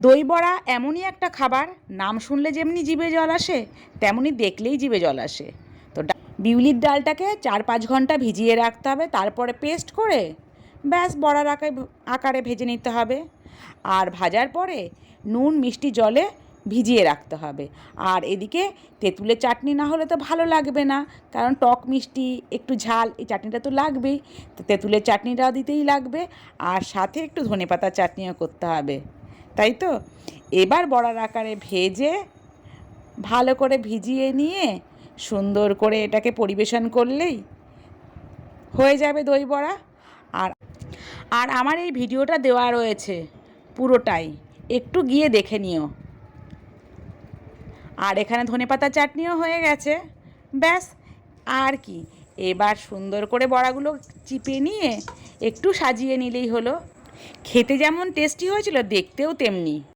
দই বড়া এমনই একটা খাবার, নাম শুনলে যেমনি জিভে জল আসে, তেমনি দেখলেই জিভে জল আসে। তো বিউলির ডালটাকে 4-5 ঘন্টা ভিজিয়ে রাখতে হবে, তারপরে পেস্ট করে ব্যাস বড়ার আকারে ভেজে নিতে হবে। আর ভাজার পরে নুন মিষ্টি জলে ভিজিয়ে রাখতে হবে। আর এদিকে তেঁতুলের চাটনি না হলে তো ভালো লাগবে না, কারণ টক মিষ্টি একটু ঝাল এই চাটনিটা তো লাগবেই। তো তেঁতুলের চাটনিটাও দিতেই লাগবে, আর সাথে একটু ধনেপাতার চাটনিও করতে হবে, তাই তো। এবার বড়ার আকারে ভেজে ভালো করে ভিজিয়ে নিয়ে সুন্দর করে এটাকে পরিবেশন করলেই হয়ে যাবে দই বড়া। আর আর আমার এই ভিডিওটা দেওয়া রয়েছে পুরোটাই, একটু গিয়ে দেখে নিও। আর এখানে ধনেপাতার চাটনিও হয়ে গেছে, ব্যাস। আর কি, এবার সুন্দর করে বড়াগুলো চিপে নিয়ে একটু সাজিয়ে নিলেই হলো। খেতে যেমন টেস্টি হয়েছিল, দেখতেও তেমনি।